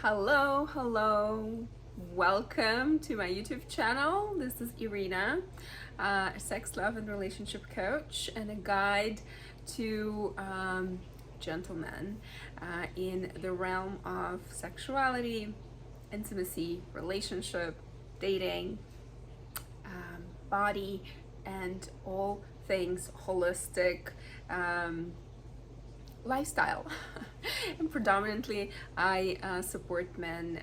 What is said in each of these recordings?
Hello, welcome to my YouTube channel. This is Iryna, a sex, love, and relationship coach and a guide to gentlemen in the realm of sexuality, intimacy, relationship, dating, body, and all things holistic lifestyle. And predominantly I support men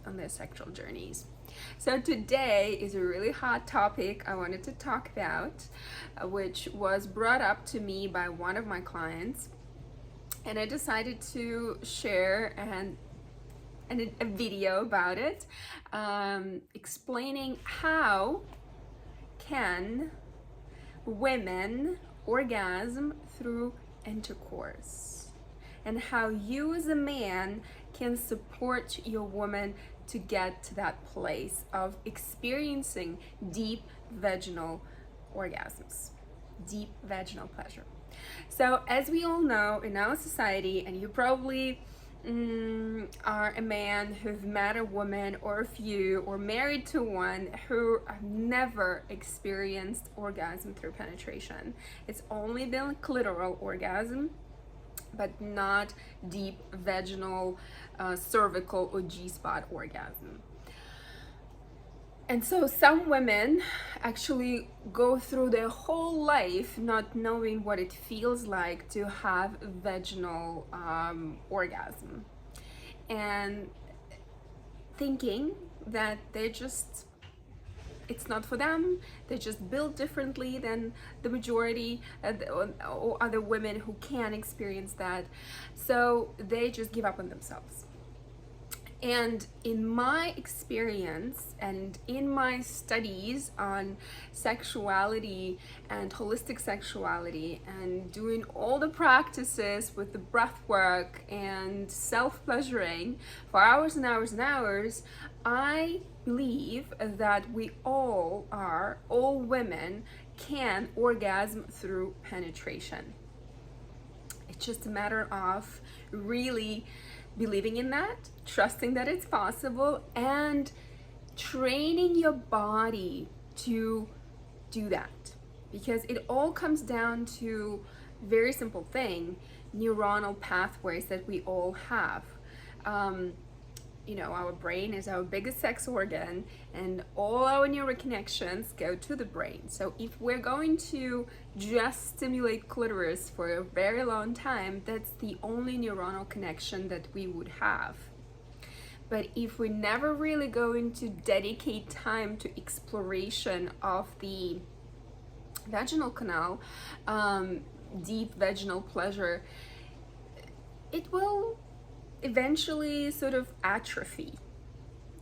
on their sexual journeys. So today is a really hot topic I wanted to talk about, which was brought up to me by one of my clients, and I decided to share a video about it, explaining how can women orgasm through intercourse, and how you as a man can support your woman to get to that place of experiencing deep vaginal orgasms, deep vaginal pleasure. So as we all know in our society, and you probably are a man who've met a woman or a few or married to one who have never experienced orgasm through penetration. It's only been clitoral orgasm, but not deep vaginal, cervical, or G-spot orgasm. And so some women actually go through their whole life not knowing what it feels like to have vaginal orgasm, and thinking that it's not for them. They're just built differently than the majority or other women who can experience that. So they just give up on themselves. And in my experience and in my studies on sexuality and holistic sexuality, and doing all the practices with the breath work and self-pleasuring for hours and hours and hours, I believe that all women can orgasm through penetration. It's just a matter of really believing in that, trusting that it's possible, and training your body to do that. Because it all comes down to a very simple thing: neuronal pathways that we all have. Our brain is our biggest sex organ, and all our neural connections go to the brain. So if we're going to just stimulate clitoris for a very long time, that's the only neuronal connection that we would have. But if we're never really going to dedicate time to exploration of the vaginal canal, deep vaginal pleasure, it will eventually sort of atrophy.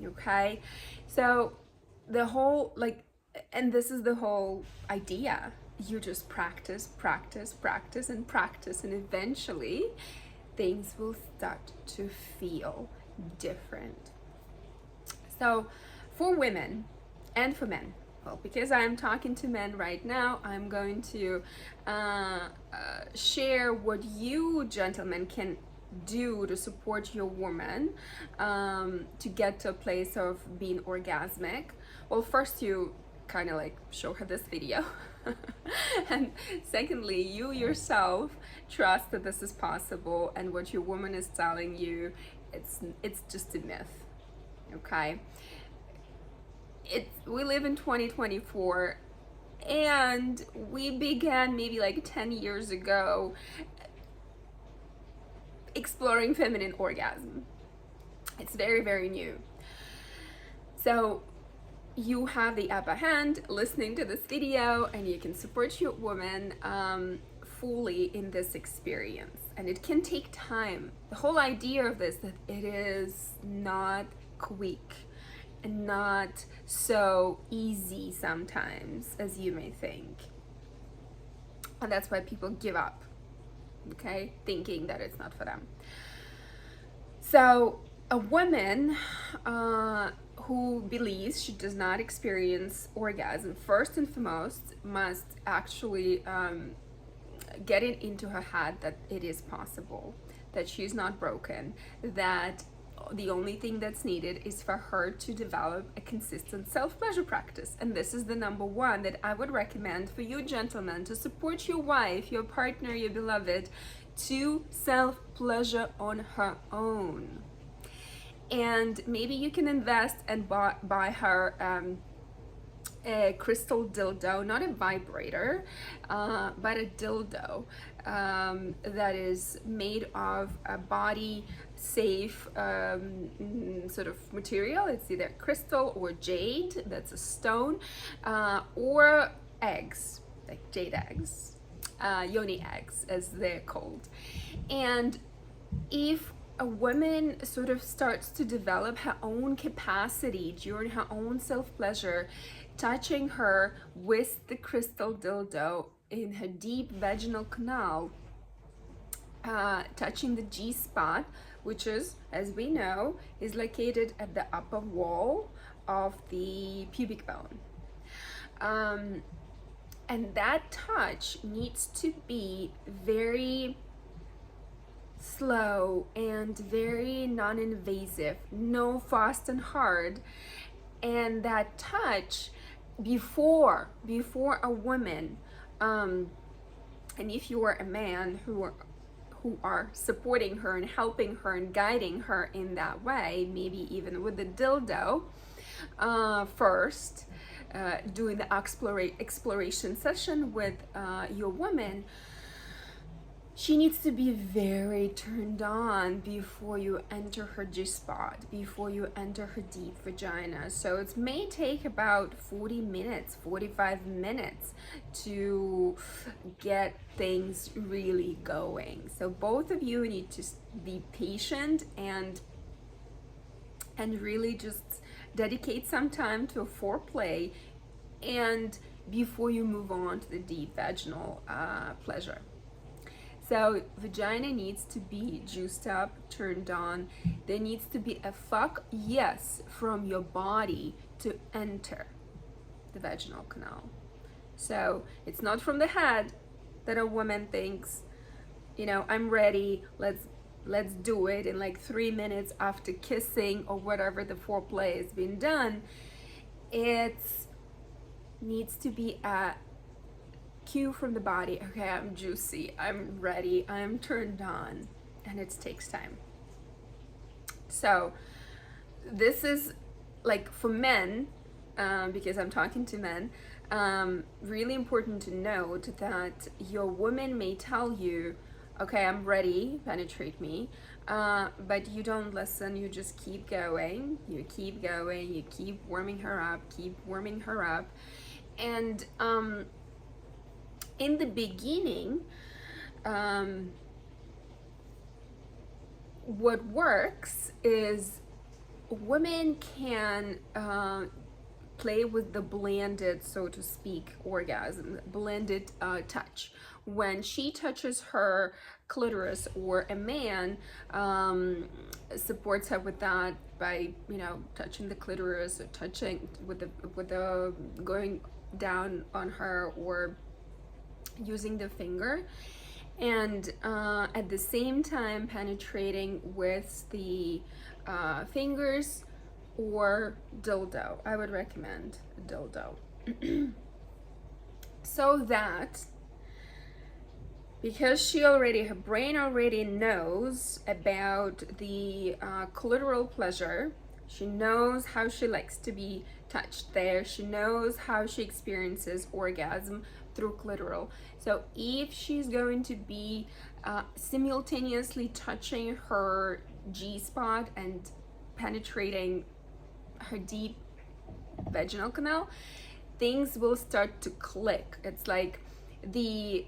Okay, so the whole and this is the whole idea: you just practice, and eventually things will start to feel different. So for women and for men, well, because I'm talking to men right now, I'm going to share what you gentlemen can do to support your woman to get to a place of being orgasmic. Well, first you kind of show her this video and secondly, you yourself trust that this is possible, and what your woman is telling you, it's just a myth. Okay, we live in 2024, and we began maybe 10 years ago exploring feminine orgasm. It's very, very new. So you have the upper hand listening to this video, and you can support your woman fully in this experience. And it can take time. The whole idea of this, that it is not quick and not so easy sometimes as you may think. And that's why people give up. Okay, thinking that it's not for them. So a woman who believes she does not experience orgasm, first and foremost, must actually get it into her head that it is possible, that she's not broken, that the only thing that's needed is for her to develop a consistent self-pleasure practice. And this is the number one that I would recommend for you gentlemen, to support your wife, your partner, your beloved, to self-pleasure on her own. And maybe you can invest and buy her a crystal dildo, not a vibrator, but a dildo that is made of a body safe sort of material. It's either crystal or jade, that's a stone, or eggs, like jade eggs, yoni eggs as they're called. And if a woman sort of starts to develop her own capacity during her own self-pleasure, touching her with the crystal dildo in her deep vaginal canal, touching the G spot, which is, as we know, is located at the upper wall of the pubic bone. And that touch needs to be very slow and very non-invasive, no fast and hard. And that touch before a woman, and if you are a man who are supporting her and helping her and guiding her in that way, maybe even with the dildo first, doing the exploration session with your woman, she needs to be very turned on before you enter her G-spot, before you enter her deep vagina. So it may take about 40 minutes, 45 minutes to get things really going. So both of you need to be patient and really just dedicate some time to a foreplay and before you move on to the deep vaginal pleasure. So vagina needs to be juiced up, turned on. There needs to be a fuck yes from your body to enter the vaginal canal. So it's not from the head that a woman thinks, you know, I'm ready, let's do it in like 3 minutes after kissing or whatever the foreplay has been done. It needs to be a cue from the body. Okay, I'm juicy, I'm ready, I'm turned on, and it takes time. So this is like for men, because I'm talking to men, really important to note that your woman may tell you, okay, I'm ready, penetrate me, but you don't listen, you just keep going, you keep warming her up, and in the beginning, what works is women can play with the blended, so to speak, orgasm, blended touch. When she touches her clitoris, or a man supports her with that by, you know, touching the clitoris or touching with the going down on her, or using the finger, and at the same time penetrating with the fingers or dildo. I would recommend a dildo. So that, because her brain already knows about the clitoral pleasure, she knows how she likes to be touched there, she knows how she experiences orgasm through clitoral. So if she's going to be simultaneously touching her G-spot and penetrating her deep vaginal canal, things will start to click. It's like the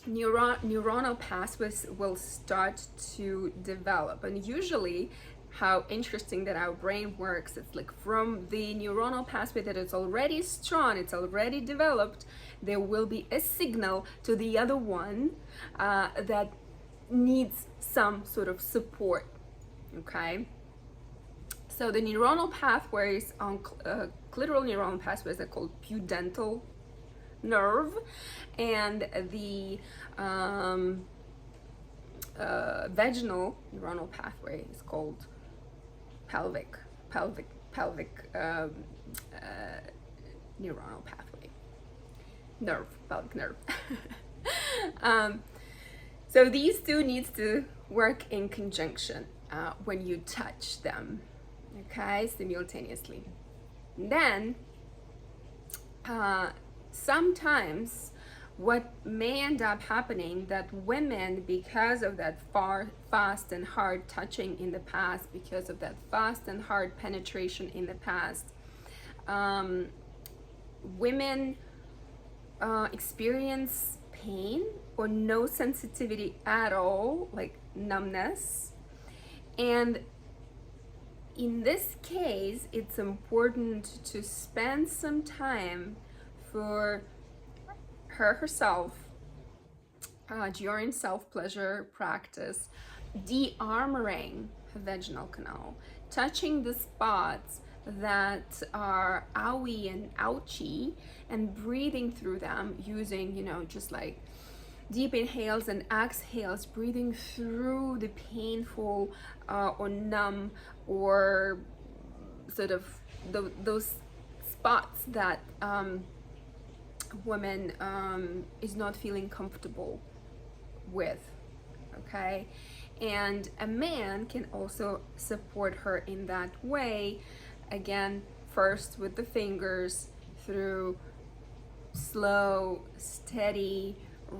neuronal pathways will start to develop. And usually, how interesting that our brain works, it's like from the neuronal pathway that is already strong, it's already developed, there will be a signal to the other one that needs some sort of support. Okay, so the neuronal pathways on clitoral neuronal pathways are called pudendal nerve, and the vaginal neuronal pathway is called pelvic neuronal pathway, pelvic nerve. So these two needs to work in conjunction when you touch them, okay, simultaneously. Then sometimes what may end up happening that women, because of that fast and hard touching in the past, because of that fast and hard penetration in the past, women experience pain or no sensitivity at all, like numbness. And in this case, it's important to spend some time for herself during self-pleasure practice, de-armoring her vaginal canal, touching the spots that are owie and ouchy, and breathing through them using, just like deep inhales and exhales, breathing through the painful or numb or sort of those spots that woman is not feeling comfortable with, okay? And a man can also support her in that way, again, first with the fingers, through slow, steady,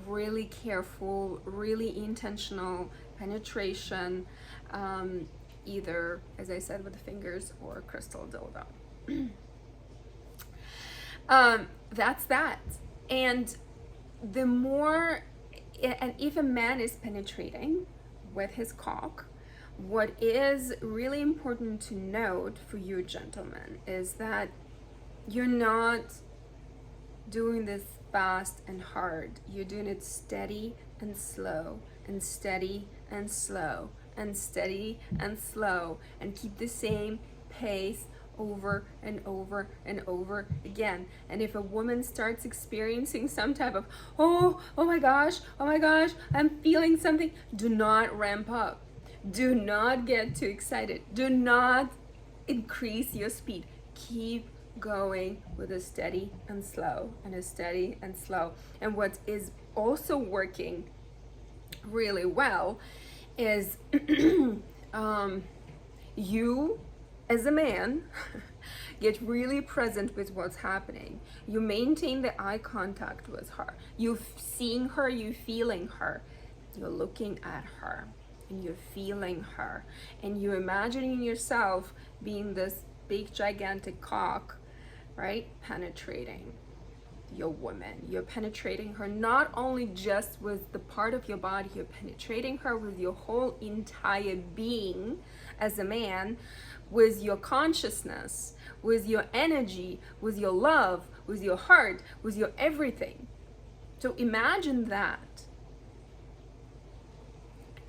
really careful, really intentional penetration, either, as I said, with the fingers or crystal dildo. That's that. And the more, and if a man is penetrating with his cock, what is really important to note for you gentlemen is that you're not doing this fast and hard. You're doing it steady and slow, and steady and slow, and steady and slow, and keep the same pace over and over and over again. And if a woman starts experiencing some type of, oh my gosh, I'm feeling something, do not ramp up. Do not get too excited. Do not increase your speed. Keep going with a steady and slow, and a steady and slow. And what is also working really well is you as a man get really present with what's happening. You maintain the eye contact with her. You're seeing her, you're feeling her. You're looking at her and you're feeling her, and you're imagining yourself being this big gigantic cock, right, penetrating your woman. You're penetrating her not only just with the part of your body, you're penetrating her with your whole entire being as a man, with your consciousness, with your energy, with your love, with your heart, with your everything. So imagine that.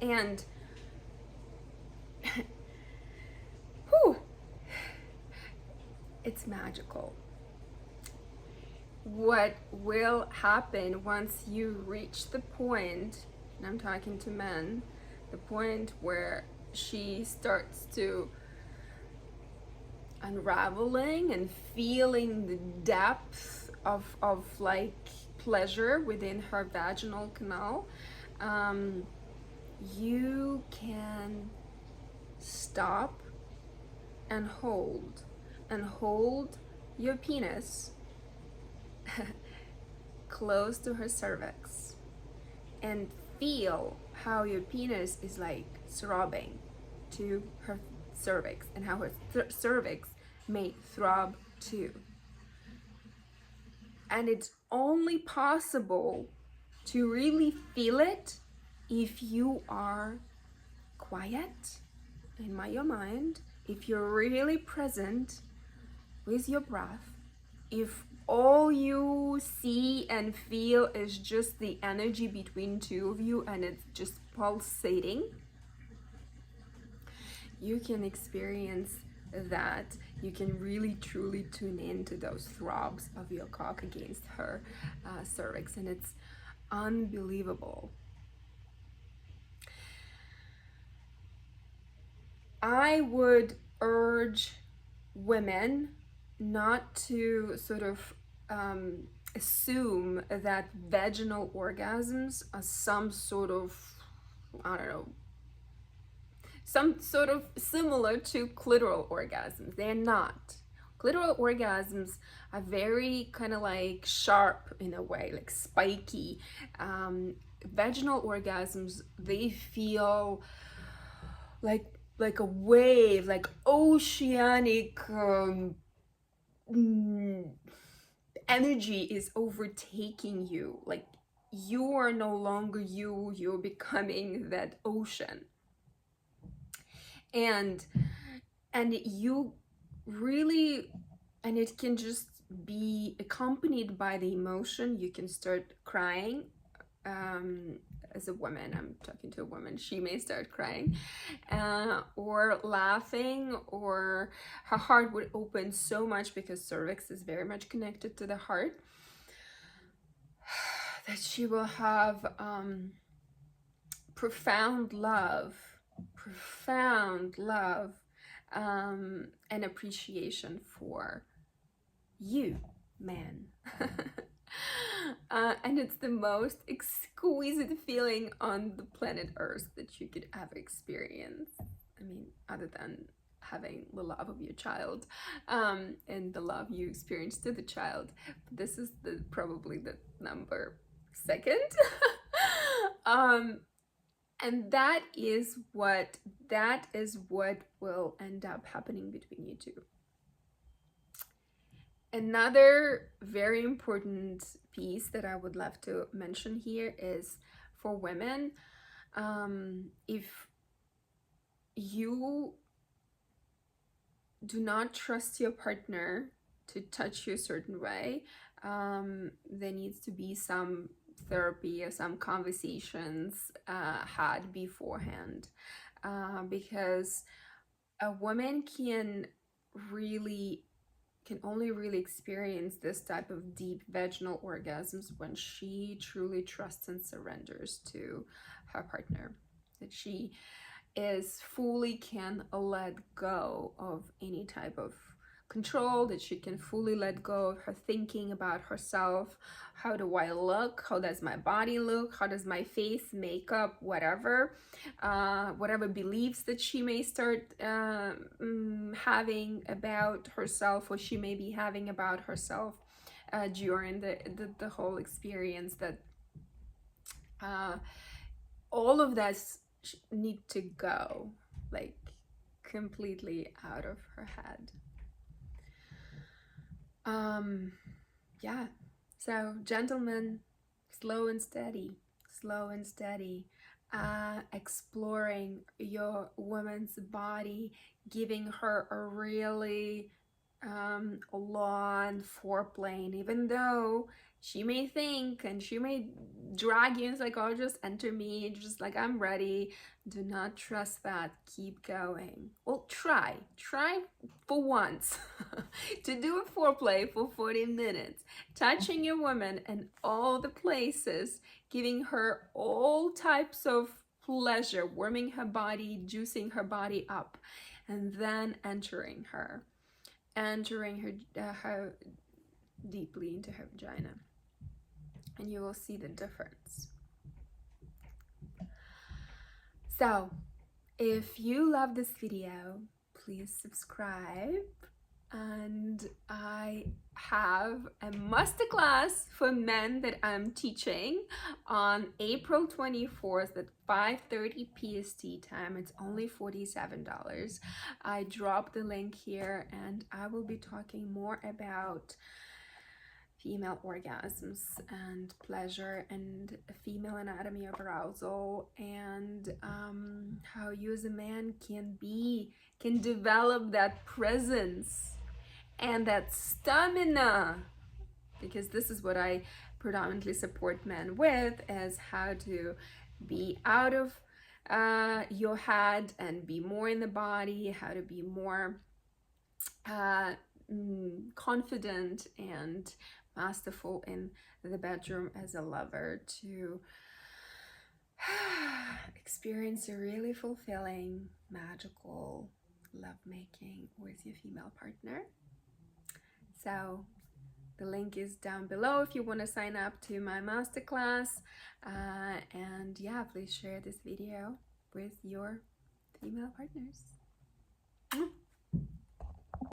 And whew, it's magical. What will happen once you reach the point, and I'm talking to men, the point where she starts to unraveling and feeling the depth of like pleasure within her vaginal canal, you can stop and hold your penis close to her cervix, and feel how your penis is like throbbing to her cervix, and how her cervix may throb too. And it's only possible to really feel it if you are quiet in your mind, if you're really present with your breath, if all you see and feel is just the energy between two of you and it's just pulsating, you can experience that. You can really truly tune into those throbs of your cock against her cervix, and it's unbelievable. I would urge women not to sort of assume that vaginal orgasms are some sort of, I don't know, some sort of similar to clitoral orgasms. They're not. Clitoral orgasms are very kind of like sharp in a way, like spiky. Vaginal orgasms, they feel like a wave, like oceanic energy is overtaking you. Like you are no longer you, you're becoming that ocean. And you really, and it can just be accompanied by the emotion. You can start crying. As a woman, I'm talking to a woman, she may start crying, or laughing, or her heart would open so much, because cervix is very much connected to the heart, that she will have profound love, and appreciation for you, man. And it's the most exquisite feeling on the planet Earth that you could ever experience. I mean, other than having the love of your child, and the love you experience to the child. This is probably the number second. And that is what will end up happening between you two. Another very important piece that I would love to mention here is for women, if you do not trust your partner to touch you a certain way, there needs to be some therapy or some conversations had beforehand, because a woman can only really experience this type of deep vaginal orgasms when she truly trusts and surrenders to her partner, that she is fully can let go of any type of control, that she can fully let go of her thinking about herself. How do I look? How does my body look? How does my face, makeup, whatever beliefs that she may start having about herself, or she may be having about herself during the whole experience, that all of that need to go, like, completely out of her head. Yeah, so gentlemen, slow and steady, exploring your woman's body, giving her a really long foreplay. And even though she may think and she may drag you, and it's like, oh, just enter me, just like, I'm ready. Do not trust that. Keep going. Well, try for once to do a foreplay for 40 minutes, touching your woman in all the places, giving her all types of pleasure, warming her body, juicing her body up, and then entering her deeply into her vagina, and you will see the difference. So if you love this video, please subscribe, and I have a masterclass for men that I'm teaching on April 24th at 5:30 PST time. It's only $47. I dropped the link here, and I will be talking more about female orgasms and pleasure and female anatomy of arousal, and how you as a man can develop that presence and that stamina, because this is what I predominantly support men with, is how to be out of your head and be more in the body, how to be more confident and masterful in the bedroom as a lover, to experience a really fulfilling, magical lovemaking with your female partner. So the link is down below if you want to sign up to my masterclass. And yeah, please share this video with your female partners.